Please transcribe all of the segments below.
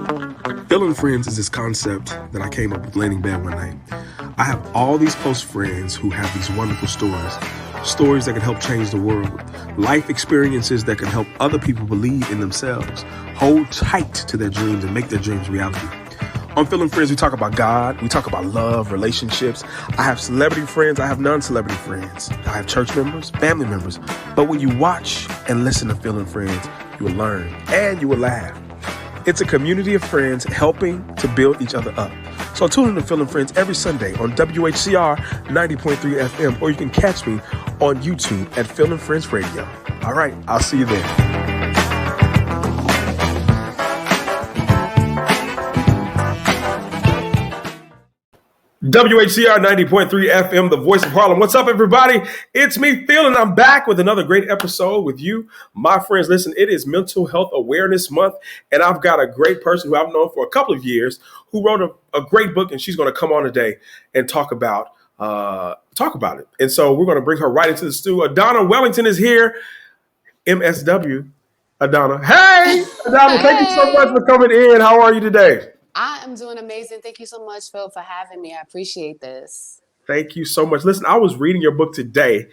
Feeling friends is this concept that I came up with laying in bed one night. I have all these close friends who have these wonderful stories that can help change the world, life experiences that can help other people believe in themselves, hold tight to their dreams and make their dreams reality. On Feeling Friends, we talk about God, we talk about love, relationships. I have celebrity friends, I have non-celebrity friends. I have church members, family members. But when you watch and listen to Feeling Friends, you will learn and you will laugh. It's a community of friends helping to build each other up. So tune in to Feeling Friends every Sunday on WHCR 90.3 FM, or you can catch me on YouTube at Feeling Friends Radio. All right, I'll see you there. WHCR 90.3 FM, the voice of Harlem. What's up, everybody? It's me, Phil, and I'm back with another great episode with you, my friends. Listen, it is Mental Health Awareness Month, and I've got a great person who I've known for a couple of years who wrote a great book, and she's going to come on today and talk about it. And so we're going to bring her right into the studio. Adana Wellington is here. MSW, Adana. Hey, Adana, thank you so much for coming in. How are you today? I am doing amazing. Thank you so much, Phil, for having me. I appreciate this. Thank you so much. Listen, I was reading your book today.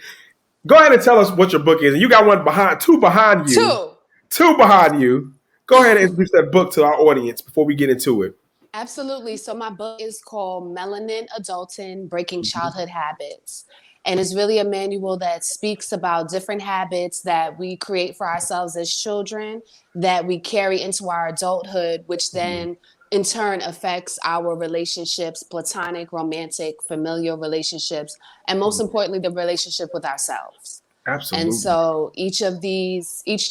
Go ahead and tell us what your book is. And you got two behind you. Two behind you. Go ahead and introduce that book to our audience before we get into it. Absolutely. So my book is called Melanin Adultin, Breaking Childhood Habits. And it's really a manual that speaks about different habits that we create for ourselves as children that we carry into our adulthood, which then in turn affects our relationships, platonic, romantic, familial relationships, and most importantly, the relationship with ourselves. Absolutely. And so each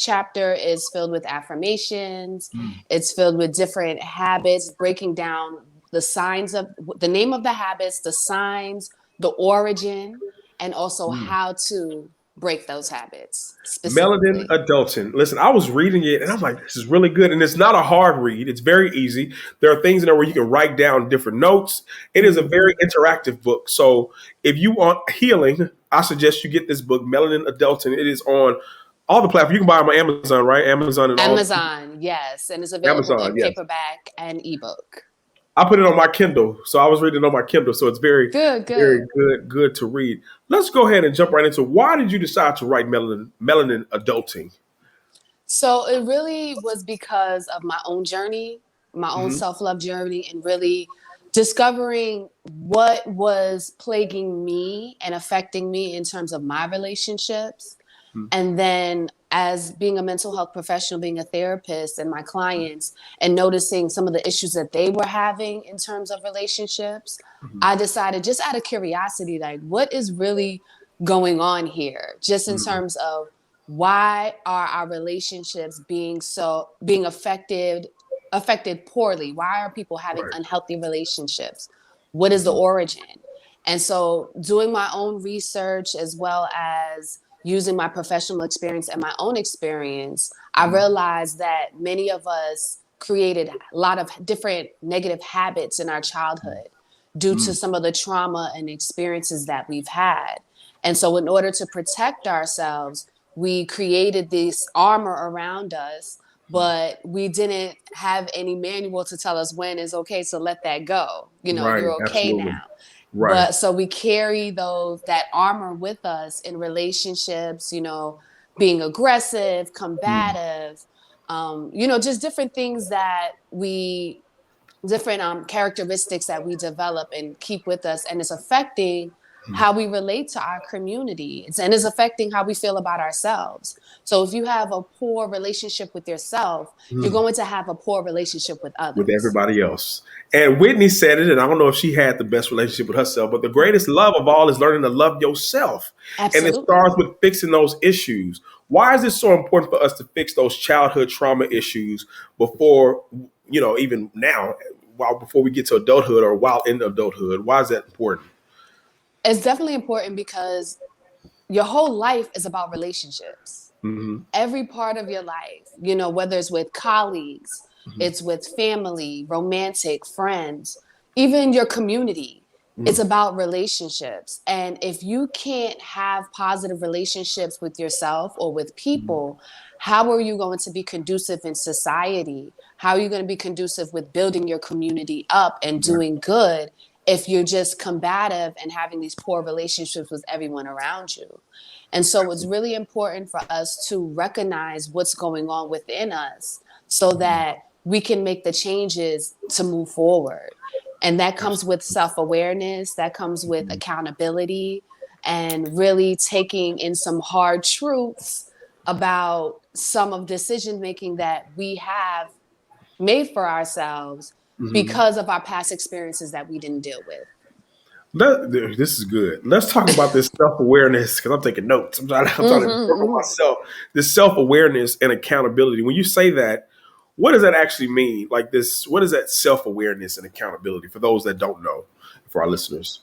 chapter is filled with affirmations. It's filled with different habits, breaking down the name of the habits, the signs, the origin, and also how to break those habits. Melanin Adultin. Listen, I was reading it and I'm like, this is really good. And it's not a hard read. It's very easy. There are things in there where you can write down different notes. It is a very interactive book. So if you want healing, I suggest you get this book, Melanin Adultin. It is on all the platforms. You can buy them on Amazon, right? Amazon, yes. And it's available in paperback and ebook. I put it on my Kindle, so I was reading it on my Kindle, so it's very good to read. Let's go ahead and jump right into why did you decide to write Melanin Adulting? So it really was because of my own journey, my own self-love journey, and really discovering what was plaguing me and affecting me in terms of my relationships. And then as being a mental health professional, being a therapist and my clients and noticing some of the issues that they were having in terms of relationships, I decided just out of curiosity, like what is really going on here? Just in terms of why are our relationships being affected poorly? Why are people having unhealthy relationships? What is the origin? And so doing my own research as well as using my professional experience and my own experience, I realized that many of us created a lot of different negative habits in our childhood due to some of the trauma and experiences that we've had. And so in order to protect ourselves, we created this armor around us, but we didn't have any manual to tell us when it's okay to let that go. You're okay now. Right. But so we carry that armor with us in relationships, being aggressive, combative, just different things different characteristics that we develop and keep with us. And it's affecting how we relate to our community. And it's affecting how we feel about ourselves. So if you have a poor relationship with yourself, you're going to have a poor relationship with others. With everybody else. And Whitney said it, and I don't know if she had the best relationship with herself, but the greatest love of all is learning to love yourself. Absolutely. And it starts with fixing those issues. Why is it so important for us to fix those childhood trauma issues before, even now, before we get to adulthood or while in adulthood? Why is that important? It's definitely important because your whole life is about relationships. Every part of your life, whether it's with colleagues, it's with family, romantic, friends, even your community. It's about relationships. And if you can't have positive relationships with yourself or with people, how are you going to be conducive in society? How are you going to be conducive with building your community up and doing good if you're just combative and having these poor relationships with everyone around you? And so it's really important for us to recognize what's going on within us so that we can make the changes to move forward. And that comes with self-awareness, that comes with accountability, and really taking in some hard truths about some of decision making that we have made for ourselves because of our past experiences that we didn't deal with. This is good. Let's talk about this self-awareness because I'm taking notes. I'm trying to remember myself. This self-awareness and accountability. When you say that, what does that actually mean? Like this, what is that self-awareness and accountability for those that don't know, for our listeners?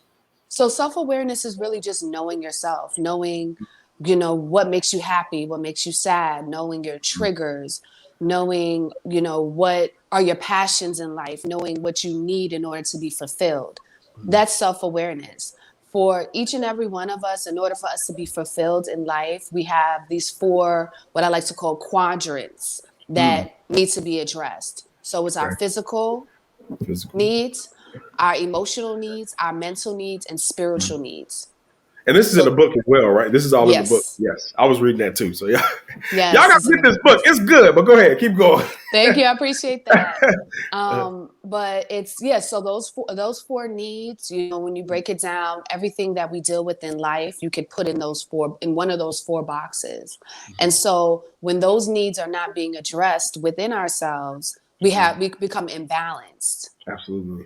So self-awareness is really just knowing yourself, knowing, what makes you happy, what makes you sad, knowing your triggers, knowing, what are your passions in life, knowing what you need in order to be fulfilled. That's self-awareness. For each and every one of us, in order for us to be fulfilled in life, we have these 4, what I like to call quadrants that need to be addressed. So it's our physical needs, our emotional needs, our mental needs, and spiritual needs. And this is in the book as well, right? This is all in the book. Yes. Yes. I was reading that too. So yeah. Yes, Y'all got to read this book. It's good, but go ahead. Keep going. Thank you. I appreciate that. But it's, so those four needs, when you break it down, everything that we deal with in life, you could put in one of those 4 boxes. And so when those needs are not being addressed within ourselves, we become imbalanced. Absolutely.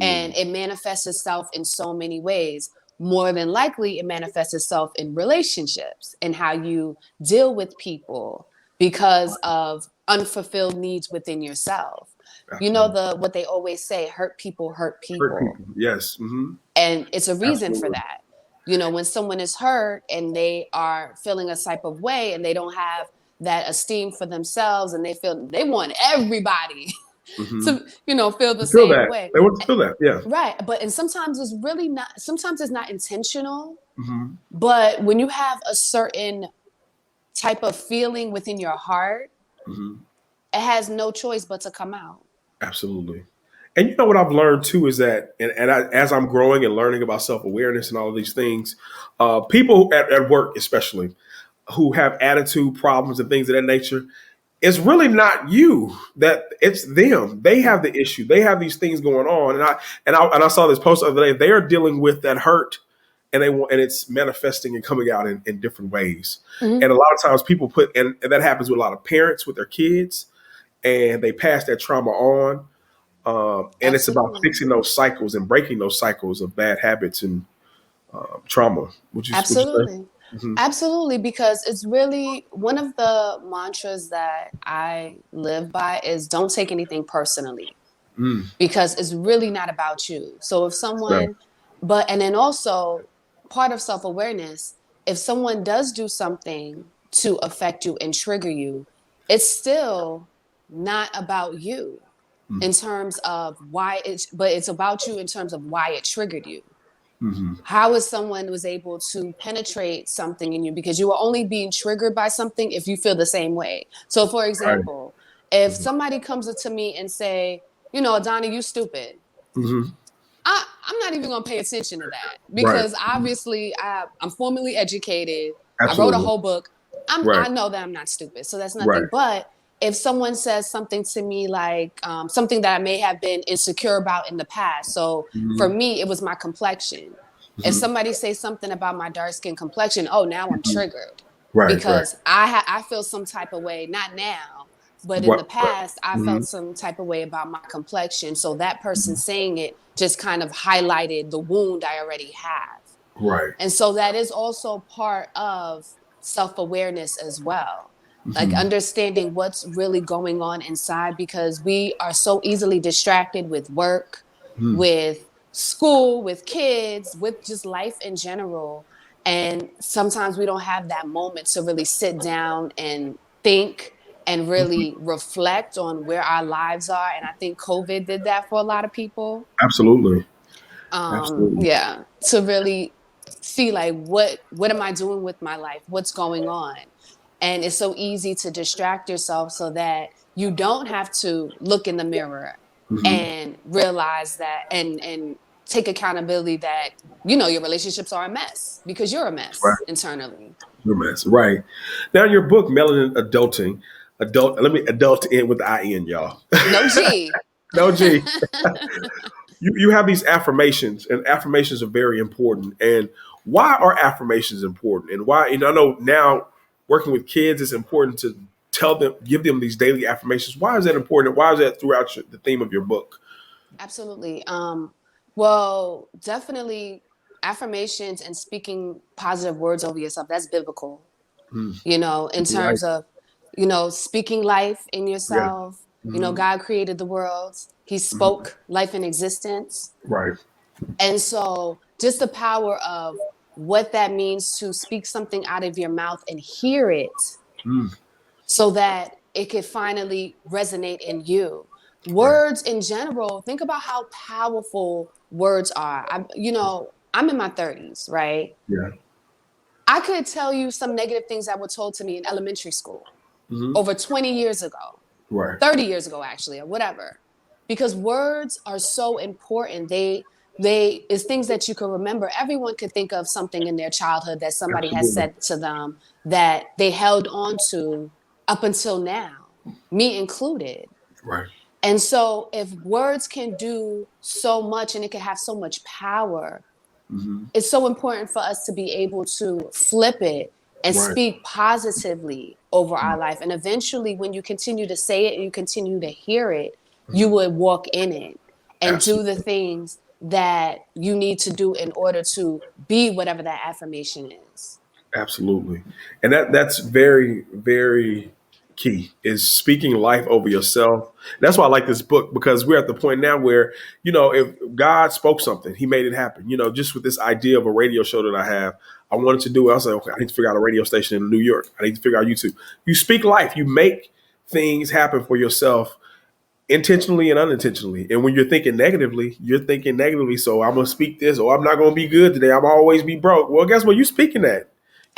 And it manifests itself in so many ways. More than likely, it manifests itself in relationships and how you deal with people because of unfulfilled needs within yourself. Absolutely. What they always say, hurt people hurt people. Hurt people. Yes. Mm-hmm. And it's a reason for that. When someone is hurt and they are feeling a type of way and they don't have that esteem for themselves and they feel they want everybody to feel the same way. They want to feel that, yeah. Right, and sometimes it's really not. Sometimes it's not intentional. But when you have a certain type of feeling within your heart, it has no choice but to come out. Absolutely. And what I've learned too is that, as I'm growing and learning about self-awareness and all of these things, people at work especially who have attitude problems and things of that nature, it's really not you, that it's them. They have the issue. They have these things going on. And I saw this post the other day. They are dealing with that hurt, and it's manifesting and coming out in different ways. And a lot of times people and that happens with a lot of parents with their kids, and they pass that trauma on. And it's about fixing those cycles and breaking those cycles of bad habits and trauma. Absolutely. Absolutely, because it's really one of the mantras that I live by is don't take anything personally, because it's really not about you. So if someone, and then also part of self-awareness, if someone does do something to affect you and trigger you, it's still not about you in terms of why but it's about you in terms of why it triggered you. How is someone was able to penetrate something in you, because you are only being triggered by something if you feel the same way. So for example, if somebody comes to me and say, Adana, you stupid. I'm not even going to pay attention to that, because obviously I'm formally educated. Absolutely. I wrote a whole book. I know that I'm not stupid. So that's nothing. But if someone says something to me like something that I may have been insecure about in the past. So for me, it was my complexion. If somebody says something about my dark skin complexion, now I'm triggered. Because I feel some type of way, not now, but in the past, I felt some type of way about my complexion. So that person saying it just kind of highlighted the wound I already have. And so that is also part of self-awareness as well. Like understanding what's really going on inside, because we are so easily distracted with work, with school, with kids, with just life in general. And sometimes we don't have that moment to really sit down and think and really reflect on where our lives are. And I think COVID did that for a lot of people. Absolutely. Yeah. To really see like, what am I doing with my life? What's going on? And it's so easy to distract yourself so that you don't have to look in the mirror and realize that and take accountability that, you know, your relationships are a mess because you're a Right. mess internally. You're a mess. Right. Now, in your book, Melanin Adulting, let me adult in with the IN, y'all. No G. No G. You have these affirmations, and affirmations are very important. And why are affirmations important? And why, I know now working with kids, it's important to tell them, give them these daily affirmations. Why is that important? Why is that throughout the theme of your book? Absolutely. Well, definitely affirmations and speaking positive words over yourself, that's biblical. You know, in Right. terms of, you know, speaking life in Yeah. yourself. You know, God created the world. He spoke life in existence. Right. And so just the power of what that means to speak something out of your mouth and hear it so that it could finally resonate in you. Right. Words in general, think about how powerful words are. I'm in my 30s, right? Yeah. I could tell you some negative things that were told to me in elementary school over 20 years ago, Right. 30 years ago, actually, or whatever. Because words are so important. They is things that you can remember. Everyone could think of something in their childhood that somebody has Absolutely. said to them that they held on to up until now, me included. Right. And so if words can do so much and it can have so much power, it's so important for us to be able to flip it and Right. speak positively over our life. And eventually, when you continue to say it and you continue to hear it, you would walk in it and do the Absolutely. things that you need to do in order to be whatever that affirmation is. Absolutely. And that's very, very key is speaking life over yourself. That's why I like this book, because we're at the point now where, if God spoke something, he made it happen. Just with this idea of a radio show that I have, I wanted to do it. I was like, okay, I need to figure out a radio station in New York. I need to figure out YouTube. You speak life, you make things happen for yourself intentionally and unintentionally. And when you're thinking negatively, you're thinking negatively. So I'm going to speak this, or I'm not going to be good today. I'm always be broke. Well, guess what? You speaking that.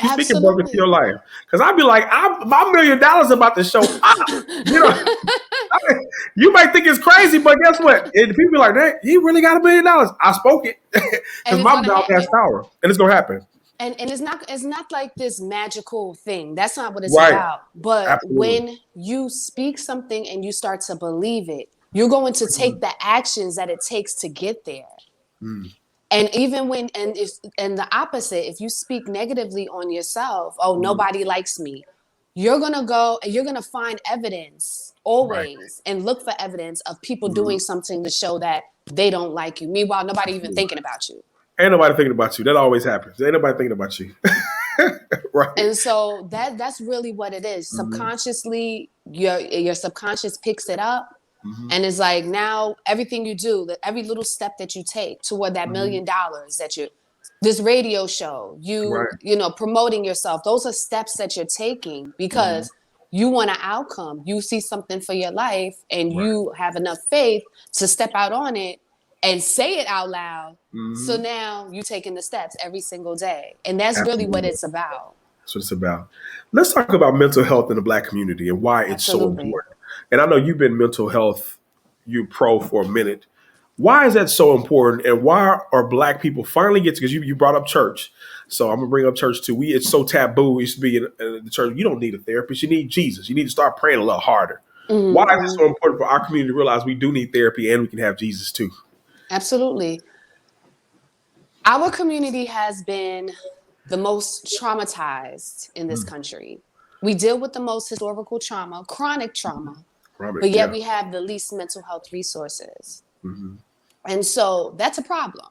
You speaking broke into your Absolutely. life. Because I'd be like, my $1 million about to show up. You know, I mean, you might think it's crazy, but guess what? And people be like, that he really got $1 million. I spoke it And because it's my going to mouth has happen. power, and it's gonna happen. And it's not like this magical thing. That's not what it's Right? about. But Absolutely. when you speak something and you start to believe it, you're going to take the actions that it takes to get there. And even when and the opposite, if you speak negatively on yourself, oh, nobody likes me, you're gonna go and you're gonna find evidence Right. always and look for evidence of people doing something to show that they don't like you. Meanwhile, nobody even thinking about you. Ain't nobody thinking about you. That always happens. Ain't nobody thinking about you. Right. And so that's really what it is. Subconsciously, your subconscious picks it up, and it's like now everything you do, that every little step that you take toward that $1 million that you, this radio show, Right. promoting yourself, those are steps that you're taking because you want an outcome. You see something for your life, and Right. you have enough faith to step out on it and say it out loud. So now you're taking the steps every single day, and that's really what Absolutely. it's about. That's what it's about. Let's talk about mental health in the Black community and why it's so Absolutely. important. And I know you've been mental health, you pro for a minute. Why is that so important? And why are Black people finally get to, because you brought up church. So I'm gonna bring up church too. It's so taboo. It used to be in the church. You don't need a therapist. You need Jesus. You need to start praying a little harder. Why is it so important for our community to realize we do need therapy and we can have Jesus too? Absolutely. Our community has been the most traumatized in this country. We deal with the most historical trauma, chronic trauma, Robert, but yet yeah. we have the least mental health resources. And so that's a problem.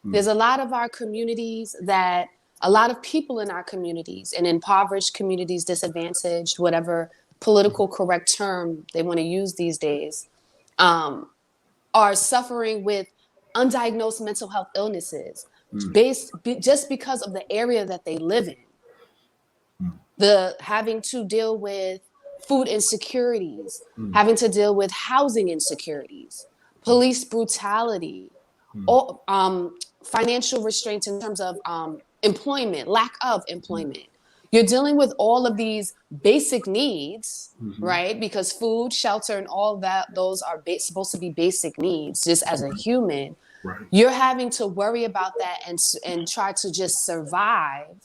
There's a lot of our communities that a lot of people in our communities and impoverished communities, disadvantaged, whatever political correct term they want to use these days, are suffering with undiagnosed mental health illnesses just because of the area that they live in. The having to deal with food insecurities, having to deal with housing insecurities, police brutality, or financial restraints in terms of employment, lack of employment. You're dealing with all of these basic needs, right? Because food, shelter, and all that, those are supposed to be basic needs just as a human. Right. You're having to worry about that and try to just survive.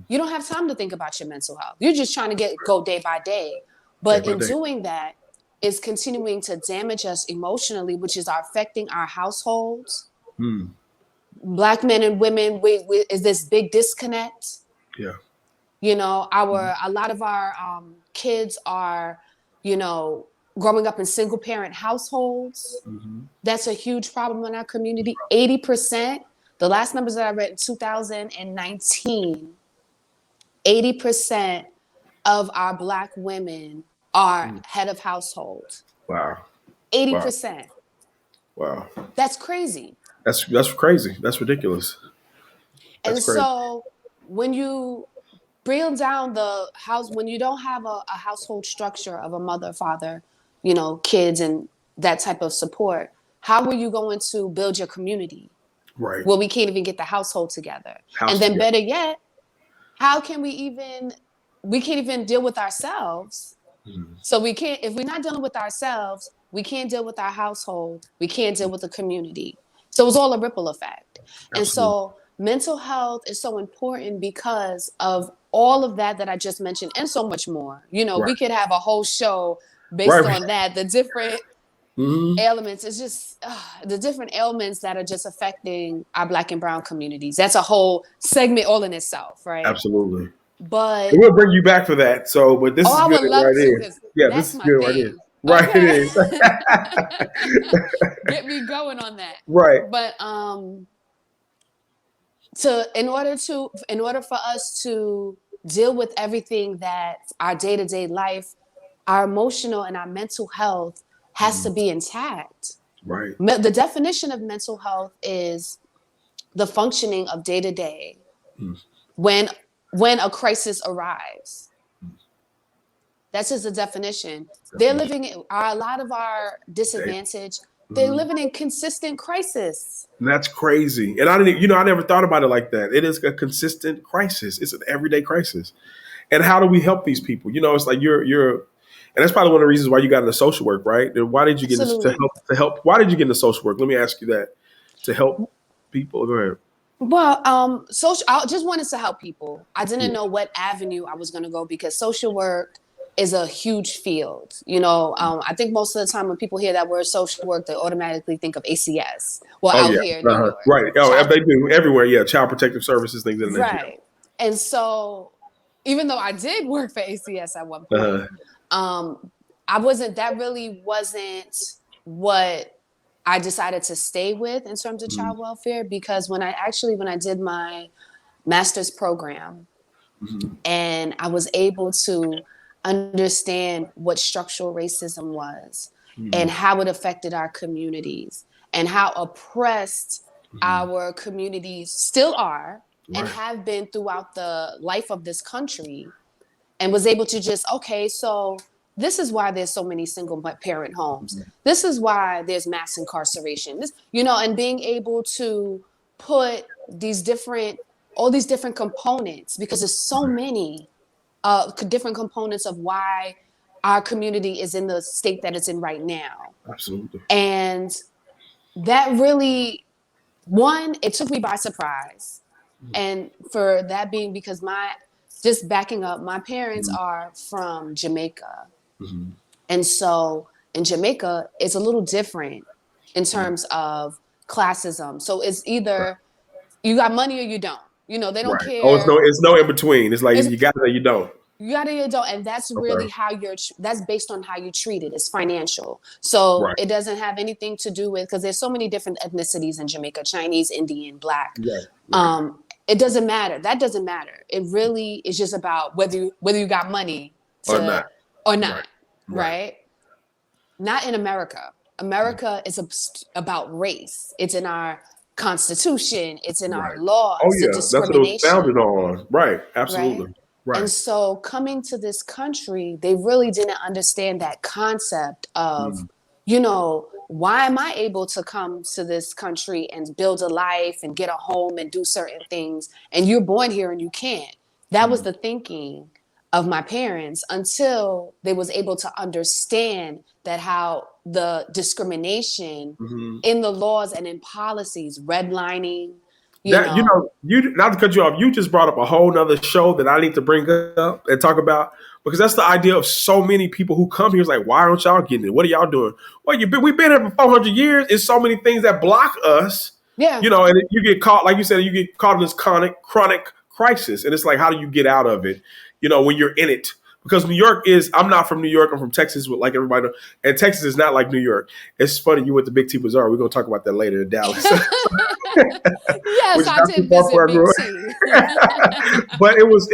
You don't have time to think about your mental health. You're just trying to go day by day. But in doing that, it's continuing to damage us emotionally, which is affecting our households. Black men and women, is this big disconnect. Yeah. You know, a lot of our kids are, you know, growing up in single parent households. That's a huge problem in our community. 80%, the last numbers that I read in 2019, 80% of our Black women are head of household. Wow. 80%. Wow. That's crazy. That's crazy. That's ridiculous. And so when you break down the house, when you don't have a household structure of a mother, father, you know, kids and that type of support, how are you going to build your community? Right. Well, we can't even get the household together. And then better yet, how can we can't even deal with ourselves. So if we're not dealing with ourselves, we can't deal with our household. We can't deal with the community. So it's all a ripple effect. Absolutely. And so mental health is so important because of all of that I just mentioned and so much more. You know, we could have a whole show based on that, the different ailments. It's just the different ailments that are just affecting our Black and brown communities. That's a whole segment all in itself, right? Absolutely. But we'll bring you back for that. So, but this is I good would love right to, here. Yeah, this is good right here. Right, okay. it is. Get me going on that. Right. But in order for us to deal with everything that our day-to-day life, our emotional and our mental health has to be intact. Right. The definition of mental health is the functioning of day-to-day when a crisis arrives. That's just the definition. They're living a lot of our disadvantage. They're living in consistent crisis. And that's crazy. And I never thought about it like that. It is a consistent crisis. It's an everyday crisis. And how do we help these people? You know, it's like and that's probably one of the reasons why you got into social work, right? And why did you get into help? Why did you get into social work? Let me ask you that. To help people. Go ahead. Well, I just wanted to help people. I didn't know what avenue I was going to go because social work is a huge field. You know, I think most of the time when people hear that word social work, they automatically think of ACS. Well, out here in New York. Right. Oh, they do everywhere. Yeah. Child Protective Services, things in that. Right. And so even though I did work for ACS at one point, that really wasn't what I decided to stay with in terms of child welfare, because when I did my master's program and I was able to understand what structural racism was and how it affected our communities and how oppressed our communities still are and have been throughout the life of this country, and was able to so this is why there's so many single parent homes. This is why there's mass incarceration. And being able to put all these different components, because there's so many different components of why our community is in the state that it's in right now. Absolutely. And that really, it took me by surprise. And for that being because just backing up, my parents are from Jamaica. And so in Jamaica, it's a little different in terms of classism. So it's either you got money or you don't. You know, they don't care. Oh, it's no in between. It's like you got it or you don't. You got it or you don't. And that's really that's based on how you treat it. It's financial. So it doesn't have anything to do with, because there's so many different ethnicities in Jamaica: Chinese, Indian, Black. It doesn't matter. That doesn't matter. It really is just about whether you got money or not. Right? Not in America. America is about race. It's in our Constitution. It's in our laws. Oh yeah, that's what it was founded on. Right. Absolutely. Right. And so coming to this country, they really didn't understand that concept of, why am I able to come to this country and build a life and get a home and do certain things, and you're born here and you can't? That was the thinking of my parents until they was able to understand that how the discrimination in the laws and in policies, redlining, That you not to cut you off, you just brought up a whole nother show that I need to bring up and talk about, because that's the idea of so many people who come here. It's like, why aren't y'all getting it? What are y'all doing? Well, we've been here for 400 years. It's so many things that block us. Yeah. And you get caught, like you said, you get caught in this chronic crisis, and it's like, how do you get out of it? When you're in it. Because New York I'm not from New York. I'm from Texas, like everybody knows. And Texas is not like New York. It's funny, you went to Big T Bazaar. We're going to talk about that later in Dallas. Yes, I did visit Big T. But it was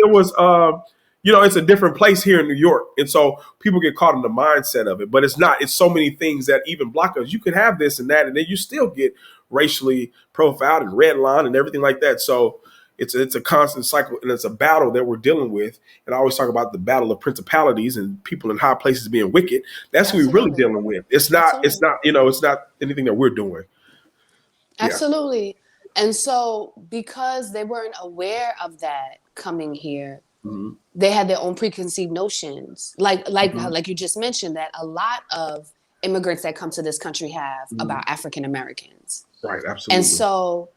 it's a different place here in New York. And so people get caught in the mindset of it. But it's not. It's so many things that even block us. You can have this and that, and then you still get racially profiled and redlined and everything like that. So it's a constant cycle, and it's a battle that we're dealing with. And I always talk about the battle of principalities and people in high places being wicked. That's what we're really dealing with. It's not anything that we're doing. Absolutely. Yeah. And so because they weren't aware of that coming here, they had their own preconceived notions. Like you just mentioned, that a lot of immigrants that come to this country have about African Americans. Right, absolutely. And so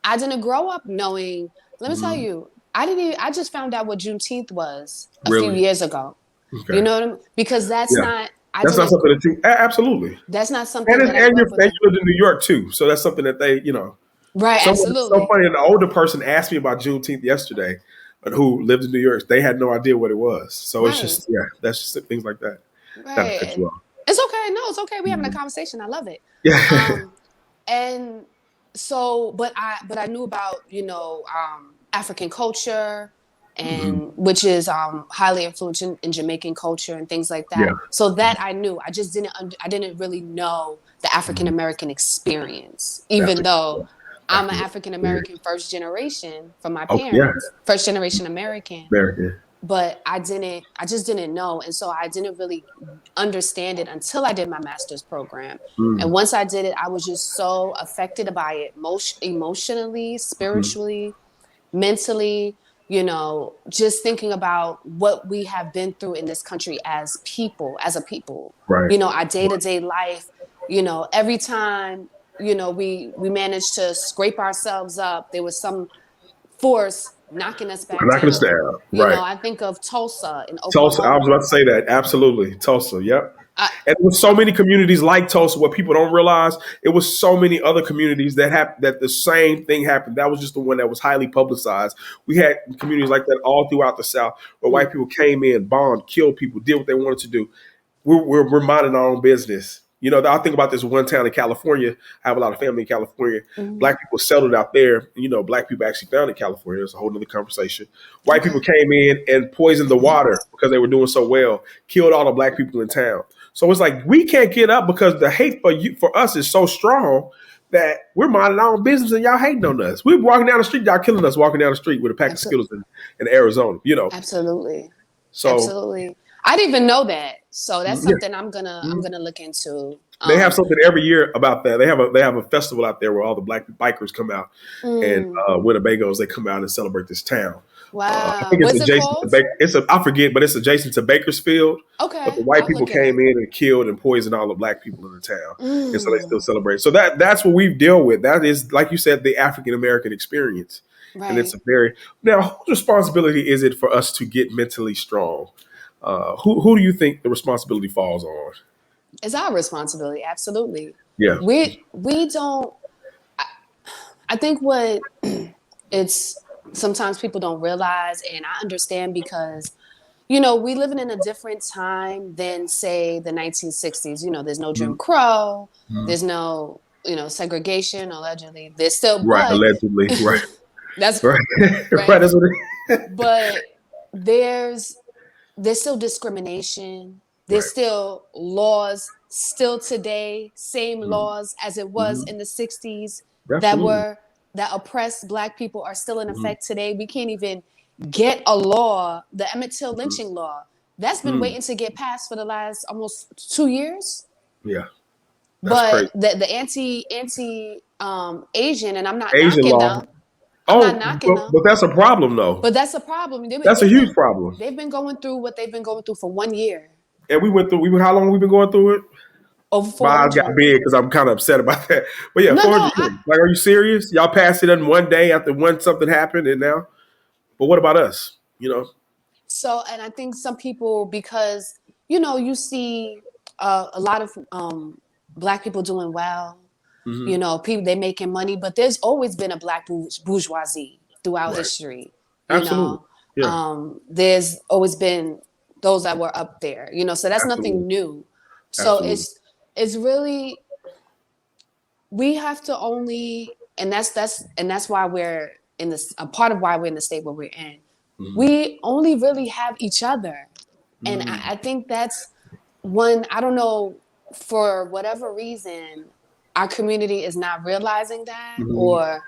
I didn't grow up knowing. Let me tell you, I just found out what Juneteenth was a few years ago. Okay. You know what I mean? Because that's not something that you absolutely. That's not something and you lived in New York too, so that's something that they right. Absolutely. So funny. An older person asked me about Juneteenth yesterday, who lived in New York. They had no idea what it was. So it's just that's just things like that. Right. It's okay. No, it's okay. We're having a conversation. I love it. Yeah. And so, but I knew about African culture, and which is highly influential in Jamaican culture and things like that. Yeah. So that I knew. I just didn't really know the African American experience, even though I'm an African American first generation from my parents, first generation American. But I just didn't know. And so I didn't really understand it until I did my master's program. And once I did it, I was just so affected by it emotionally, spiritually, mentally, just thinking about what we have been through in this country as a people, right. Our day-to-day life, every time, we managed to scrape ourselves up, there was some force knocking us back down. Right. I think of Tulsa in Oklahoma. Tulsa, I was about to say that. Absolutely. Tulsa. Yep. And with so many communities like Tulsa, what people don't realize, it was so many other communities that the same thing happened. That was just the one that was highly publicized. We had communities like that all throughout the South, where white people came in, bombed, killed people, did what they wanted to do. We're minding our own business. I think about this one town in California. I have a lot of family in California. Black people settled out there. Black people actually found in California. It's a whole other conversation. White people came in and poisoned the water because they were doing so well, killed all the black people in town. So it's like, we can't get up because the hate for us is so strong that we're minding our own business and y'all hating on us. We're walking down the street, y'all killing us walking down the street with a pack of Skittles in Arizona, Absolutely. So absolutely. I didn't even know that. So that's something I'm gonna look into. They have something every year about that. They have a festival out there where all the black bikers come out and Winnebagos, they come out and celebrate this town. Wow. I think it's adjacent to I forget, but it's adjacent to Bakersfield. Okay. But the white people came in and killed and poisoned all the black people in the town. And so they still celebrate. So that's what we deal with. That is, like you said, the African American experience. Right. And it's now, whose responsibility is it for us to get mentally strong? Who do you think the responsibility falls on? It's our responsibility. Absolutely. Yeah. We don't, I think what it's sometimes people don't realize, and I understand because, we living in a different time than, say, the 1960s. There's no Jim Crow. There's no, segregation, allegedly. There's still. Right, allegedly. Right. That's right. Right. Right. That's what it is. But there's still discrimination. There's still laws, still today, same laws as it was in the 60s that oppressed Black people are still in effect today. We can't even get a law, the Emmett Till lynching law, that's been waiting to get passed for the last almost 2 years. Yeah. But the anti Asian, and I'm not Asian knocking law. them. I'm not knocking them. But that's a problem, though. But that's a problem. That's a huge problem. They've been going through what they've been going through for 1 year. And we went through. How long have we been going through it? Over 400. My eyes got big because I'm kind of upset about that. But yeah, 400. Like, are you serious? Y'all passed it in one day after something happened, and now. But what about us? So, and I think some people, because you see a lot of Black people doing well. People, they're making money, but there's always been a Black bourgeoisie throughout history. Absolutely. There's always been those that were up there. So that's nothing new. So it's really, we have to only, and that's why we're in this. A part of why we're in the state where we're in. We only really have each other, and I think that's one. I don't know, for whatever reason, our community is not realizing that, or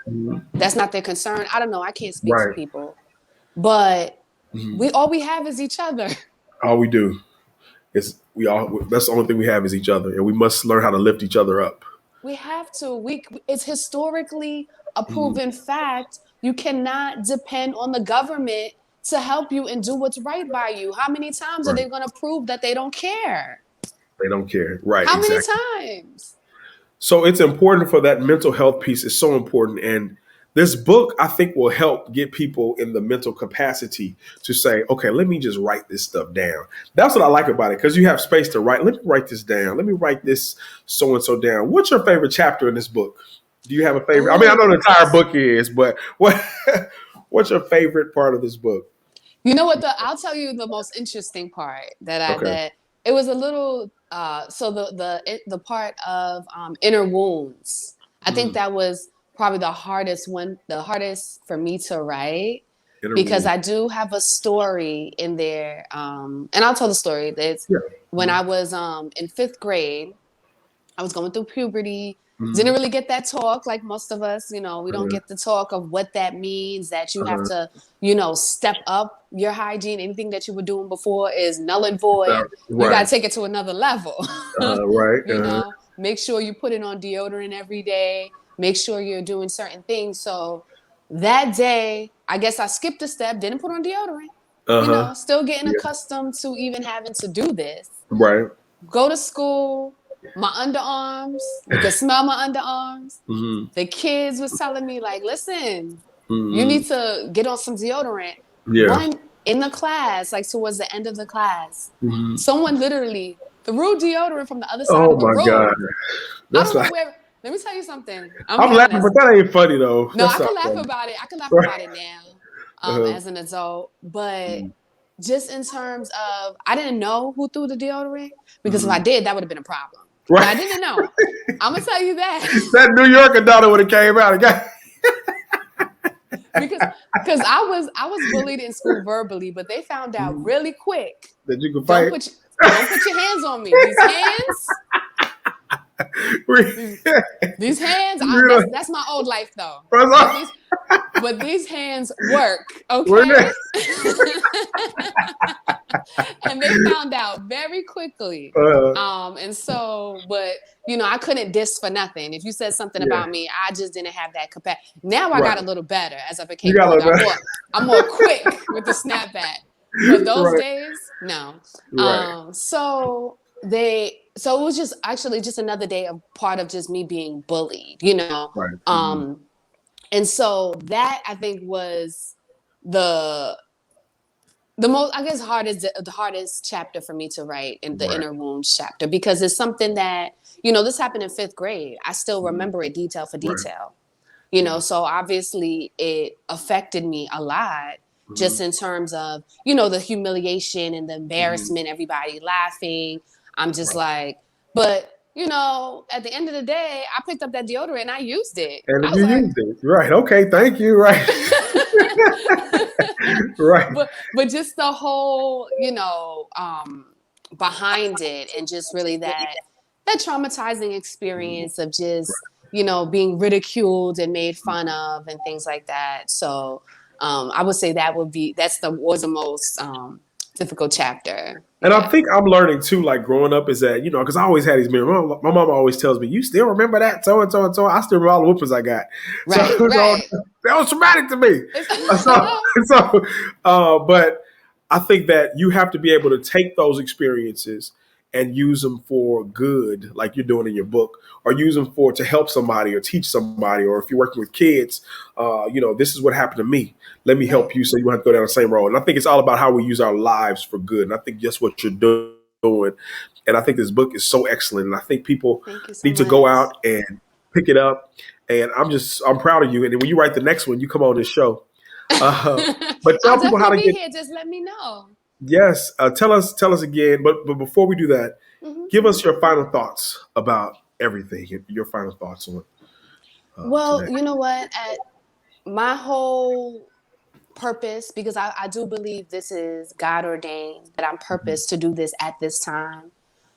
that's not their concern. I don't know. I can't speak for people, but all we have is each other. All we do is that's the only thing we have is each other, and we must learn how to lift each other up. We have to. It's historically a proven fact. You cannot depend on the government to help you and do what's right by you. How many times are they going to prove that they don't care? They don't care. Right. How many times? So it's important for that mental health piece. It's so important. And this book, I think, will help get people in the mental capacity to say, okay, let me just write this stuff down. That's what I like about it, because you have space to write. Let me write this down. Let me write this so-and-so down. What's your favorite chapter in this book? Do you have a favorite? I mean, I know the entire book is, but what's your favorite part of this book? You know what? I'll tell you the most interesting part that it was a little. So the part of inner wounds. I think that was probably the hardest for me to write, because I do have a story in there, and I'll tell the story. When I was in 5th grade, I was going through puberty. Didn't really get that talk like most of us. We don't get the talk of what that means, that you have to, step up your hygiene. Anything that you were doing before is null and void. You got to take it to another level. Make sure you put it on deodorant every day. Make sure you're doing certain things. So that day, I guess I skipped a step, didn't put on deodorant. Still getting accustomed to even having to do this. Right. Go to school. My underarms, you could smell my underarms. The kids was telling me, like, listen, you need to get on some deodorant. One in the class, like towards the end of the class, someone literally threw deodorant from the other side of the room. Oh my God. Let me tell you something. I'm laughing, but that ain't funny though. No, I can laugh about it. I can laugh about it now as an adult. But just in terms of, I didn't know who threw the deodorant, because if I did, that would have been a problem. Right. But I didn't know. I'm gonna tell you that. That New York Adana would have came out again. because I was bullied in school verbally, but they found out really quick that you could fight. Don't put your hands on me. These hands. That's my old life though. But these hands work, okay? And they found out very quickly. And so, but I couldn't diss for nothing. If you said something about me, I just didn't have that capacity. Now I got a little better as I became older. I'm more quick with the snapback. But those days, no. So it was just actually just another day of part of just me being bullied, and so that I think was the most, I guess, the hardest chapter for me to write, in the inner wounds chapter, because it's something that, this happened in 5th grade. I still remember it detail for detail, so obviously it affected me a lot, just in terms of, the humiliation and the embarrassment, everybody laughing. I'm just like, but at the end of the day, I picked up that deodorant and I used it. And you used it. Right. Okay. Thank you. Right. Right. But just the whole, behind it, and just really that traumatizing experience of just, being ridiculed and made fun of and things like that. So I would say was the most difficult chapter. And I think I'm learning too, like growing up, is that, because I always had these memories. My mom always tells me, you still remember that? So and so and so. I still remember all the whoopings I got. Right. That was traumatic to me. But I think that you have to be able to take those experiences and use them for good, like you're doing in your book, or use them for to help somebody or teach somebody, or if you're working with kids, this is what happened to me. Let me help you so you won't have to go down the same road. And I think it's all about how we use our lives for good. And I think that's what you're doing. And I think this book is so excellent. And I think people need to go out and pick it up. And I'm proud of you. And when you write the next one, you come on this show. But tell people how to get here. Just let me know. Yes, tell us again. But before we do that, give us your final thoughts about everything. Your final thoughts on. Well, you know what? My whole purpose, because I do believe this is God ordained, that I'm purposed to do this at this time.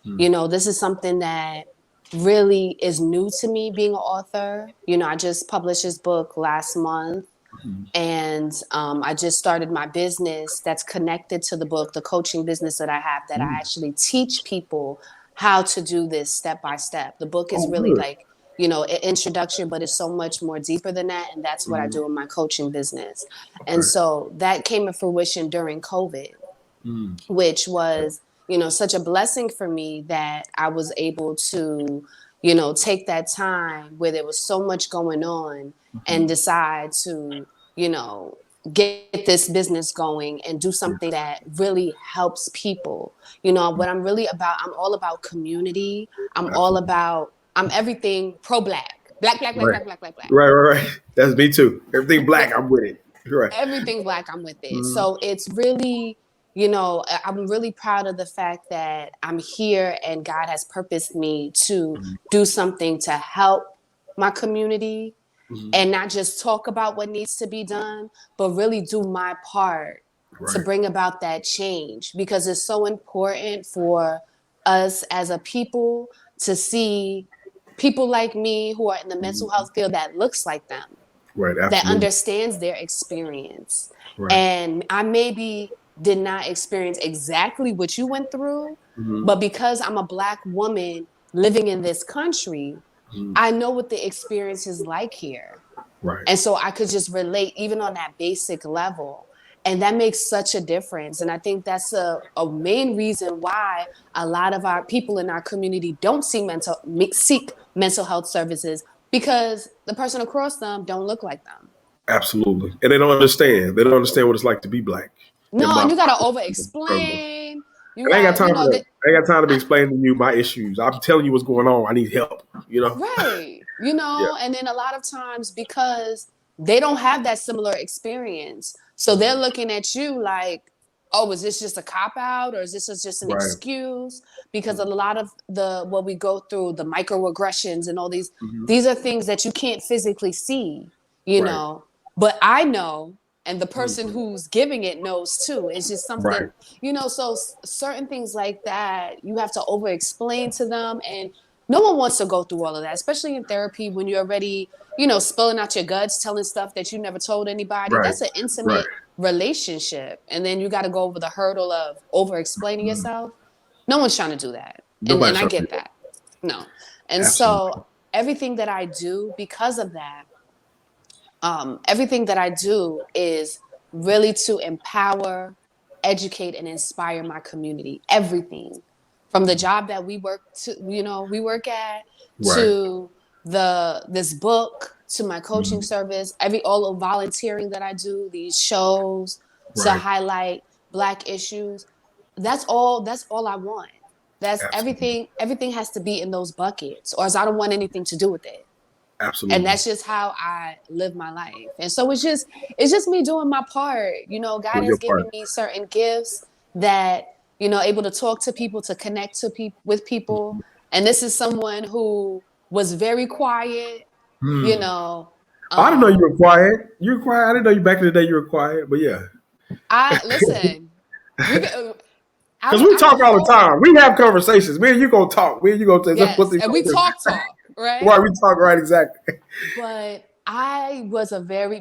This is something that really is new to me, being an author. I just published this book last month. And I just started my business that's connected to the book, the coaching business that I have, that I actually teach people how to do this step by step. The book is really like, an introduction, but it's so much more deeper than that. And that's what I do in my coaching business. And so that came to fruition during COVID, which was, such a blessing for me that I was able to, take that time where there was so much going on and decide to, get this business going and do something that really helps people. What I'm really about, I'm all about community. I'm everything pro-Black. Black. Right. That's me too. Everything Black, I'm with it. Right. Everything Black, I'm with it. So it's really, I'm really proud of the fact that I'm here and God has purposed me to do something to help my community. And not just talk about what needs to be done, but really do my part to bring about that change, because it's so important for us as a people to see people like me who are in the mental health field that looks like them, that understands their experience. And I maybe did not experience exactly what you went through, but because I'm a Black woman living in this country, I know what the experience is like here. And so I could just relate even on that basic level. And that makes such a difference. And I think that's a main reason why a lot of our people in our community don't seek mental health services, because the person across them don't look like them. Absolutely. And they don't understand. They don't understand what it's like to be Black. No, and you got to over-explain. I ain't got time for that. I ain't got time to be explaining to you my issues. I'm telling you what's going on. I need help, Right. And then a lot of times, because they don't have that similar experience, so they're looking at you like, oh, is this just a cop-out, or is this just an excuse? Because a lot of what we go through, the microaggressions and all these are things that you can't physically see, but I know. And the person who's giving it knows too. It's just something, so certain things like that, you have to over-explain to them. And no one wants to go through all of that, especially in therapy, when you're already, spilling out your guts, telling stuff that you never told anybody. That's an intimate relationship. And then you got to go over the hurdle of over-explaining yourself. No one's trying to do that. And I get that. No. And so everything that I do because of that, everything that I do is really to empower, educate, and inspire my community. Everything from the job that we work at, to this book, to my coaching service, all the volunteering that I do, these shows to highlight Black issues. That's all I want. That's everything. Everything has to be in those buckets, or else I don't want anything to do with it. Absolutely. And that's just how I live my life. And so it's just me doing my part. God has given me certain gifts that, able to talk to people, to connect with people. And this is someone who was very quiet, I didn't know you were quiet. You were quiet. I didn't know you back in the day you were quiet, but yeah. Listen. Because we talk all the time. We have conversations. Me and you gonna talk. Me and you gonna and we talk, right? Right, we talk, right, exactly. But I was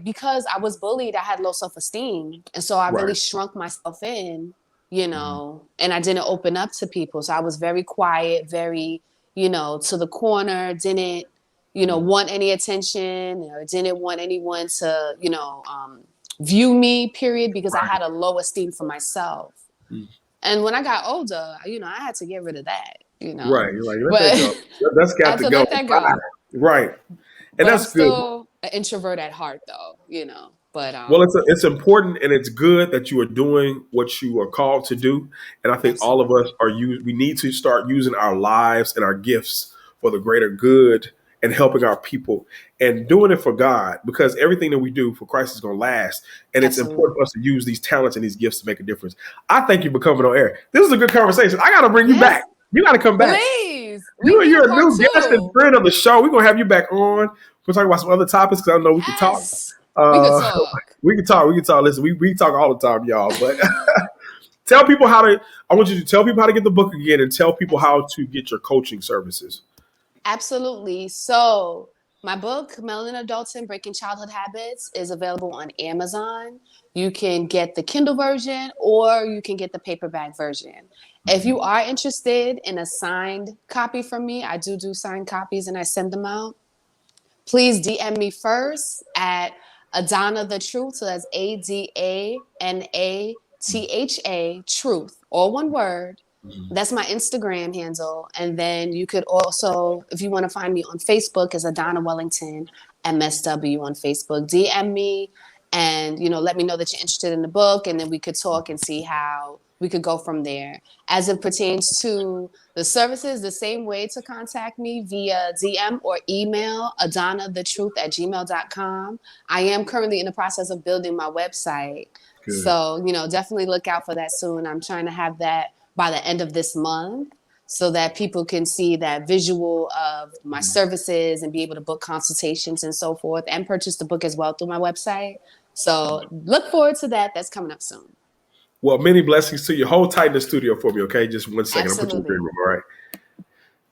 because I was bullied, I had low self-esteem. And so I really shrunk myself in, and I didn't open up to people. So I was very quiet, very, to the corner, didn't, want any attention or didn't want anyone to, view me, period, because I had a low esteem for myself. And when I got older, I had to get rid of that, Right. You're like, let that But go. That's I got had to to go. let that go. Right. And But I'm that's good. still an introvert at heart, though, But Well, it's important and it's good that you are doing what you are called to do. And I think all of us we need to start using our lives and our gifts for the greater good and helping our people and doing it for God, because everything that we do for Christ is going to last. And it's important for us to use these talents and these gifts to make a difference. I thank you for coming on air. This is a good conversation. I got to bring you back. You got to come back. Please. You're a new guest and friend of the show. We're going to have you back on. We'll talk about some other topics because I know we can talk. We can talk. We can talk. Listen, we talk all the time, y'all. But I want you to tell people how to get the book again and tell people how to get your coaching services. Absolutely. So my book, Melanin Adultin, Breaking Childhood Habits, is available on Amazon. You can get the Kindle version or you can get the paperback version. If you are interested in a signed copy from me, I do signed copies and I send them out. Please DM me first at adanathatruth. So that's ADANATHA, truth, all one word. That's my Instagram handle. And then you could also, if you want to find me on Facebook, is Adana Wellington MSW on Facebook. DM me and, let me know that you're interested in the book, and then we could talk and see how we could go from there. As it pertains to the services, the same way to contact me via DM or email, adanathatruth@gmail.com. I am currently in the process of building my website. Good. So, definitely look out for that soon. I'm trying to have that by the end of this month so that people can see that visual of my services and be able to book consultations and so forth, and purchase the book as well through my website. So look forward to that. That's coming up soon. Well, many blessings to you. Hold tight in the studio for me, okay? Just 1 second. Absolutely. I'll put you in the room, all right?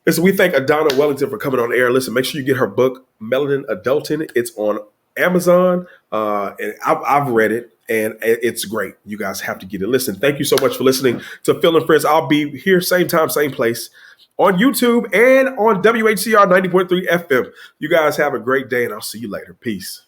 Listen, we thank Adana Wellington for coming on air. Listen, make sure you get her book, Melanin Adultin. It's on Amazon, and I've read it, and it's great. You guys have to get it. Listen, thank you so much for listening to Phil and Friends. I'll be here same time, same place on YouTube and on WHCR 90.3 FM. You guys have a great day, and I'll see you later. Peace.